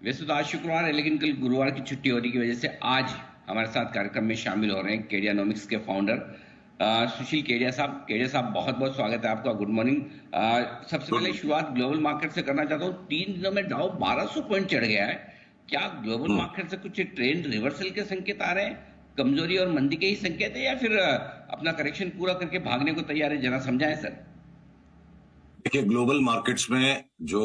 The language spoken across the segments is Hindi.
वैसे तो आज शुक्रवार है, लेकिन कल गुरुवार की छुट्टी होने की वजह से आज हमारे साथ कार्यक्रम में शामिल हो रहे हैं केडियानोमिक्स के फाउंडर सुशील केडिया साहब। केडिया साहब, बहुत बहुत स्वागत है आपका। Good morning. सबसे गुड पहले शुरुआत ग्लोबल मार्केट से करना चाहता हूँ। 3 दिनों में डाउ 1200 पॉइंट चढ़ गया है। क्या ग्लोबल हम्म मार्केट से कुछ ट्रेंड रिवर्सल के संकेत आ रहे हैं? कमजोरी और मंदी के ही संकेत है, या फिर अपना करेक्शन पूरा करके भागने को तैयार है? जरा समझाएं सर। देखिए, ग्लोबल मार्केट्स में जो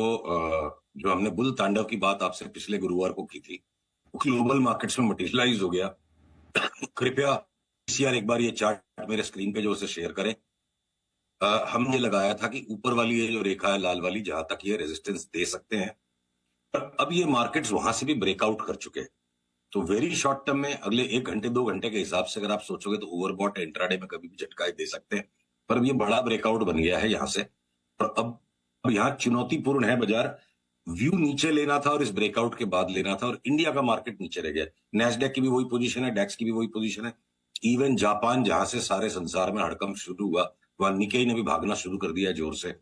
हमने बुल तांडव की बात आपसे पिछले गुरुवार को की थी, वो ग्लोबल मार्केट्स में मटेरियलाइज हो गया। कृपया पीसीआर एक बार ये चार्ट मेरे स्क्रीन पे जो उसे शेयर करें। हमने लगाया था कि ऊपर वाली ये जो रेखा है लाल वाली, जहां तक ये रेजिस्टेंस दे सकते हैं, पर अब ये मार्केट्स वहां से भी ब्रेकआउट कर चुके हैं। तो वेरी शॉर्ट टर्म में अगले 1 घंटे 2 घंटे के हिसाब से अगर आप सोचोगे तो ओवरबॉट इंट्राडे में कभी भी झटका दे सकते हैं। पर अब ये बड़ा ब्रेकआउट बन गया है यहां से। और अब यहाँ चुनौतीपूर्ण है बाजार। व्यू नीचे लेना था और इस ब्रेकआउट के बाद लेना था, और इंडिया का मार्केट नीचे रह गया। नेस्डेक की भी वही पोजीशन है, डेक्स की भी वही पोजीशन है। इवन जापान, जहां से सारे संसार में हड़कंप शुरू हुआ, वहां निकेई ने भी भागना शुरू कर दिया जोर से।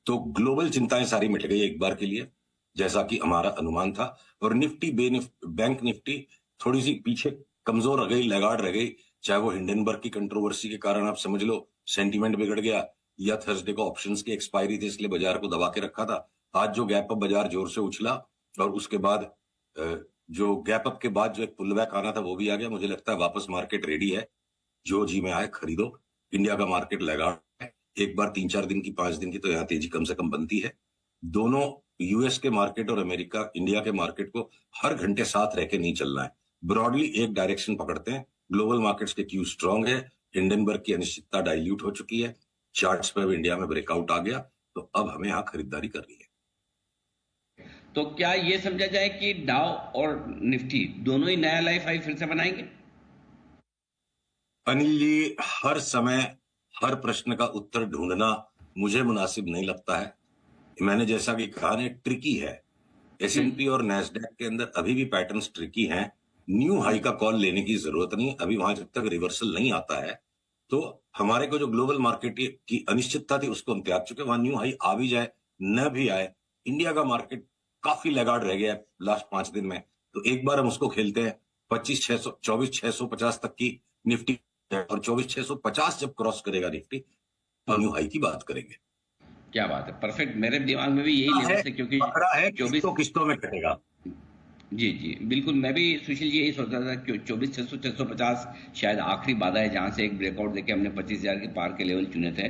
तो ग्लोबल चिंताएं सारी मिट गई एक बार के लिए, जैसा कि हमारा अनुमान था। और निफ्टी बैंक निफ्टी थोड़ी सी पीछे कमजोर रह गई, लगाड़ रह गई। चाहे वो हिंडनबर्ग की कंट्रोवर्सी के कारण आप समझ लो सेंटीमेंट बिगड़ गया, या थर्सडे को ऑप्शंस की एक्सपायरी थी इसलिए बाजार को दबा के रखा था। आज जो गैप अप बाजार जोर से उछला, और उसके बाद जो गैप अप के बाद जो एक पुल बैक आना था वो भी आ गया। मुझे लगता है वापस मार्केट रेडी है। जो जी में आए खरीदो। इंडिया का मार्केट लगा है। एक बार 3 4 दिन की 5 दिन की तो यहाँ तेजी कम से कम बनती है। दोनों, यूएस के मार्केट और अमेरिका इंडिया के मार्केट को हर घंटे साथ रह के नहीं चलना है। ब्रॉडली एक डायरेक्शन पकड़ते हैं। ग्लोबल मार्केट्स के क्यू स्ट्रांग है। हिंडनबर्ग की अनिश्चितता डाइल्यूट हो चुकी है। चार्ट्स पे अब इंडिया में ब्रेकआउट आ गया, तो अब हमें यहाँ खरीदारी करनी है। तो क्या ये समझा जाए कि डाउ और निफ्टी दोनों ही नया लाइफ हाई फिर से बनाएंगे? अनिल जी, हर समय हर प्रश्न का उत्तर ढूंढना मुझे मुनासिब नहीं लगता है। मैंने जैसा कि कहा ना, ट्रिकी है। एसएनपी और नैस्डैक के अंदर अभी भी पैटर्न्स ट्रिकी हैं। न्यू हाई का कॉल लेने की जरूरत नहीं अभी, वहां जब तक रिवर्सल नहीं आता है। तो हमारे को जो ग्लोबल मार्केट की अनिश्चितता थी उसको हम त्याग चुके। वहां न्यू हाई आ भी जाए न भी आए, इंडिया का मार्केट काफी लैगार्ड रह गया है लास्ट 5 दिन में। तो एक बार हम उसको खेलते हैं। 25,600 24,650 तक की निफ्टी, और 24,650 जब क्रॉस करेगा निफ्टी, तो न्यू हाई की बात करेंगे। क्या बात है, परफेक्ट। मेरे दिमाग में भी यही है, लेवल्स है, क्योंकि पकड़ा है, चौबीस। किस्तों किस्तों में कटेगा। जी जी बिल्कुल, मैं भी सुशील जी यही सोच रहा था कि 24,600 650 शायद आखिरी बाधा है, जहां से एक ब्रेकआउट देके हमने 25,000 के पार के लेवल चुने थे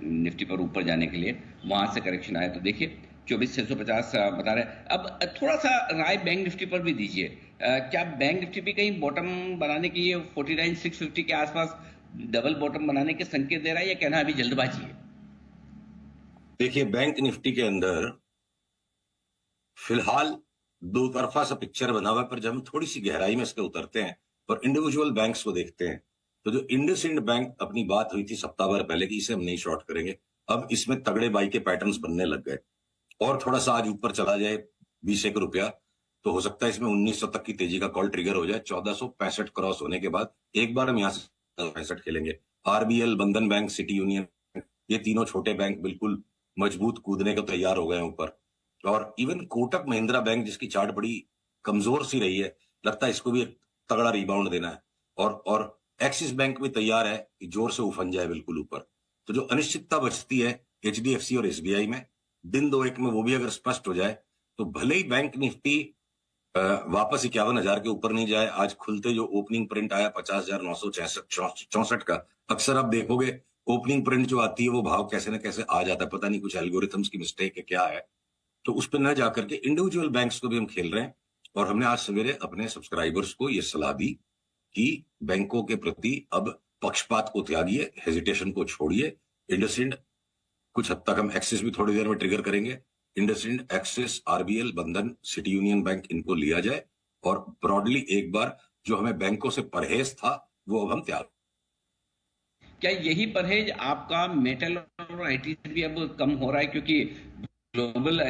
निफ्टी पर ऊपर जाने के लिए। वहां से करेक्शन आया, तो देखिए 24,650 बता रहे हैं। अब थोड़ा सा राय बैंक निफ्टी पर भी दीजिए। क्या बैंक निफ्टी भी कहीं बॉटम बनाने की, ये 49,650 के आसपास डबल बॉटम बनाने के संकेत दे रहा है, या कहना अभी जल्दबाजी है? देखिए, बैंक निफ्टी के अंदर फिलहाल दो तरफा सा पिक्चर बना हुआ है, पर जब हम थोड़ी सी गहराई में इसके उतरते हैं और इंडिविजुअल बैंक्स को देखते हैं, तो जो इंडसइंड बैंक अपनी बात हुई थी सप्ताह भर पहले कि इसे हम नहीं शॉर्ट करेंगे, अब इसमें तगड़े बाई के पैटर्न्स बनने लग गए। और थोड़ा सा आज ऊपर चला जाए 20 एक रुपया, तो हो सकता है इसमें 1900 तक की तेजी का कॉल ट्रिगर हो जाए। 1465 क्रॉस होने के बाद एक बार हम यहाँ से 65 खेलेंगे। आरबीएल, बंधन बैंक, सिटी यूनियन, ये तीनों छोटे बैंक बिल्कुल मजबूत कूदने को तैयार हो गए हैं ऊपर। और इवन कोटक महिंद्रा बैंक, जिसकी चार्ट बड़ी कमजोर सी रही है, लगता है इसको भी एक तगड़ा रिबाउंड देना है। और एक्सिस बैंक भी तैयार है कि जोर से उफन जाए बिल्कुल ऊपर। तो जो अनिश्चितता बचती है एचडीएफसी और एसबीआई में, दिन दो एक में वो भी अगर स्पष्ट हो जाए, तो भले ही बैंक निफ्टी वापस 51,000 के ऊपर नहीं जाए। आज खुलते जो ओपनिंग प्रिंट आया 50,964 का, अक्सर आप देखोगे ओपनिंग प्रिंट जो आती है वो भाव कैसे ना कैसे आ जाता है। पता नहीं कुछ एल्गोरिथम्स की मिस्टेक है क्या है। तो उस पर न जाकर के इंडिविजुअल बैंक्स को भी हम खेल रहे हैं। और हमने आज सवेरे अपने सब्सक्राइबर्स को यह सलाह दी कि बैंकों के प्रति अब पक्षपात को त्यागिए, हेजिटेशन को छोड़िए। इंडसइंड, कुछ हद तक हम एक्सिस भी थोड़ी देर में ट्रिगर करेंगे। इंडसइंड, एक्सिस, आरबीएल, बंधन, सिटी यूनियन बैंक, इनको लिया जाए। और ब्रॉडली एक बार जो हमें बैंकों से परहेज था वो अब हम त्याग। क्या यही परहेज आपका मेटल और आईटी से भी अब कम हो रहा है? क्योंकि ग्लोबल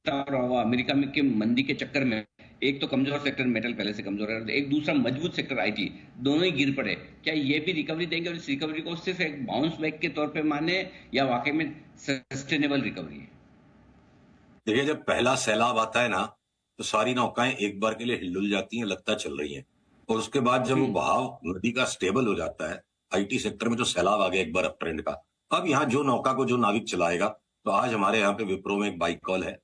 और अमेरिका में के मंदी के चक्कर में एक तो कमजोर सेक्टर मेटल पहले से कमजोर है, एक दूसरा मजबूत सेक्टर आईटी, दोनों ही गिर पड़े। क्या ये भी रिकवरी देंगे, और इस रिकवरी को सिर्फ एक बाउंस बैक के तौर पे माने, या वाकई में सस्टेनेबल रिकवरी है? देखिए, जब पहला सैलाब आता है ना, तो सारी नौकाएं एक बार के लिए हिलडुल जाती हैं, लगता चल रही हैं। और उसके बाद जब वो बहाव नदी का स्टेबल हो जाता है, आईटी सेक्टर में जो सैलाब आ गया एक बार अप ट्रेंड का, अब यहाँ जो नौका को जो नाविक चलाएगा, तो आज हमारे यहाँ पे विप्रो में एक बाइक कॉल है,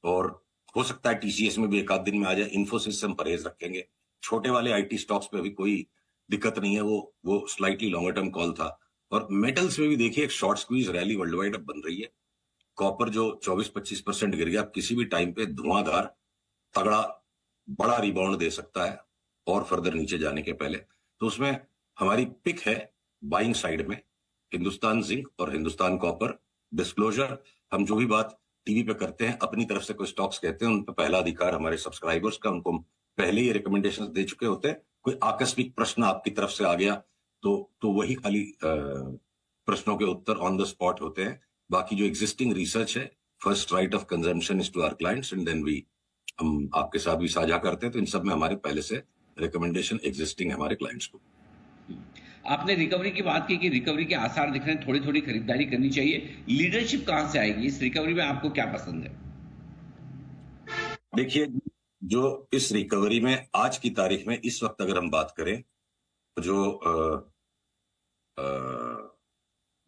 और हो सकता है टीसीएस में भी एक आध दिन में आ जाए। इन्फोसिस से हम परहेज रखेंगे। छोटे वाले आईटी स्टॉक्स पे अभी कोई दिक्कत नहीं है, वो स्लाइटली लॉन्गर टर्म कॉल था। और मेटल्स में भी देखिए एक short squeeze rally world wide अब बन रही है। कॉपर जो 24-25% गिर गया, किसी भी टाइम पे धुआंधार तगड़ा बड़ा रिबाउंड दे सकता है और फर्दर नीचे जाने के पहले। तो उसमें हमारी पिक है बाइंग साइड में हिंदुस्तान जिंक और हिंदुस्तान कॉपर। डिस्क्लोजर, हम जो भी बात टीवी पे करते हैं, अपनी तरफ से कोई स्टॉक्स कहते हैं, उन पर पहला अधिकार हमारे सब्सक्राइबर्स का, उनको हम पहले ही रिकमेंडेशंस दे चुके होते हैं। कोई आकस्मिक प्रश्न आपकी तरफ से आ गया तो वही खाली प्रश्नों के उत्तर ऑन द स्पॉट होते हैं। बाकी जो एग्जिस्टिंग रिसर्च है, first right of consumption is to our clients and then हम आपके साथ भी साझा करते हैं। तो इन सब में हमारे पहले से रिकमेंडेशन एग्जिस्टिंग है हमारे क्लाइंट्स को। आपने रिकवरी की बात की कि रिकवरी के आसार दिख रहे हैं, थोड़ी थोड़ी खरीदारी करनी चाहिए। लीडरशिप कहां से आएगी इस रिकवरी में, आपको क्या पसंद है? देखिए, जो इस रिकवरी में आज की तारीख में इस वक्त अगर हम बात करें, तो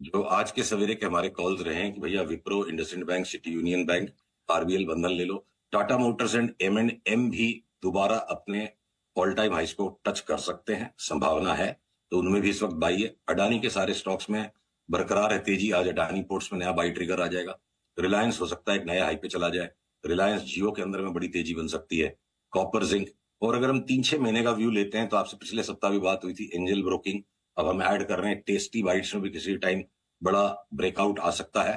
जो आज के सवेरे के हमारे कॉल्स रहे हैं कि भैया Wipro, IndusInd bank, city union bank, RBL बंधन ले लो। टाटा मोटर्स एंड M&M भी दोबारा अपने ऑल टाइम हाइस को टच कर सकते हैं, संभावना है, तो उनमें भी इस वक्त बाई है। अडानी के सारे स्टॉक्स में बरकरार है तेजी। आज अडानी पोर्ट्स में नया बाई ट्रिगर आ जाएगा। रिलायंस हो सकता है एक नया हाई पे चला जाए। रिलायंस जियो के अंदर में बड़ी तेजी बन सकती है। Copper, zinc. और अगर हम 3-6 महीने का व्यू लेते हैं, तो आपसे पिछले सप्ताह भी बात हुई थी एंजल ब्रोकिंग, अब हम ऐड कर रहे हैं टेस्टी बाइट्स में भी किसी टाइम बड़ा ब्रेकआउट आ सकता है।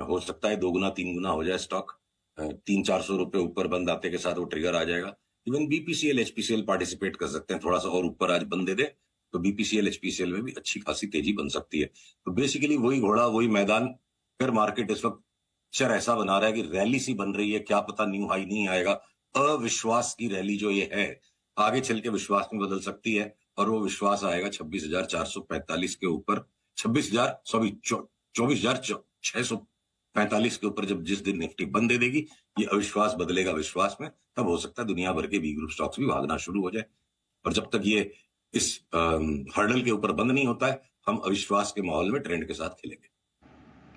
हो सकता है 2 गुना 3 गुना हो जाए स्टॉक। 300-400 रुपए ऊपर बंद आते के साथ वो ट्रिगर आ जाएगा। इवन बीपीसीएल, एचपीसीएल पार्टिसिपेट कर सकते हैं। थोड़ा सा और ऊपर आज बंद दे दे तो बीपीसीएल, एचपीसीएल में भी अच्छी खासी तेजी बन सकती है। तो बेसिकली वही घोड़ा वही मैदान। फिर मार्केट इस वक्त पिक्चर ऐसा बना रहा है कि रैली सी बन रही है, क्या पता न्यू हाई नहीं आएगा। अविश्वास की रैली जो ये है, आगे चल के विश्वास में बदल सकती है, और वो विश्वास आएगा 26,445 के ऊपर, 24,645 के ऊपर। जब जिस दिन निफ्टी बंद दे देगी, ये अविश्वास बदलेगा विश्वास में, तब हो सकता है दुनिया भर के बी ग्रुप स्टॉक्स भी भागना शुरू हो जाए। और जब तक ये इस हर्डल के ऊपर बंद नहीं होता है, हम अविश्वास के माहौल में ट्रेंड के साथ खेलेंगे।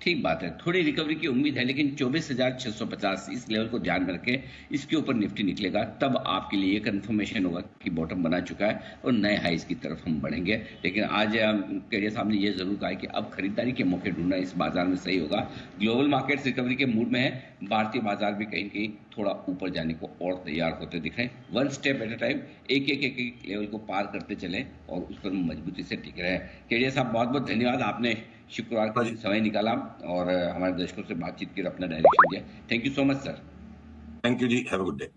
ठीक बात है, थोड़ी रिकवरी की उम्मीद है, लेकिन 24,650 इस लेवल को ध्यान में रखें, इसके ऊपर निफ्टी निकलेगा तब आपके लिए कंफर्मेशन होगा कि बॉटम बना चुका है और नए हाइस की तरफ हम बढ़ेंगे। लेकिन आज केडिया साहब ने ये जरूर कहा है कि अब खरीदारी के मौके ढूंढना इस बाजार में सही होगा। ग्लोबल मार्केट्स रिकवरी के मूड में है, भारतीय बाजार भी कहीं कहीं थोड़ा ऊपर जाने को और तैयार होते दिख रहे हैं। One step at a time, एक लेवल को पार करते चलें और उस पर मजबूती से टिक रहे हैं। केडिया साहब, बहुत बहुत धन्यवाद, आपने शुक्रवार का दिन समय निकाला और हमारे दर्शकों से बातचीत की और अपना डायरेक्शन दिया। Thank you so much sir. Thank you जी, हैव अ गुड डे।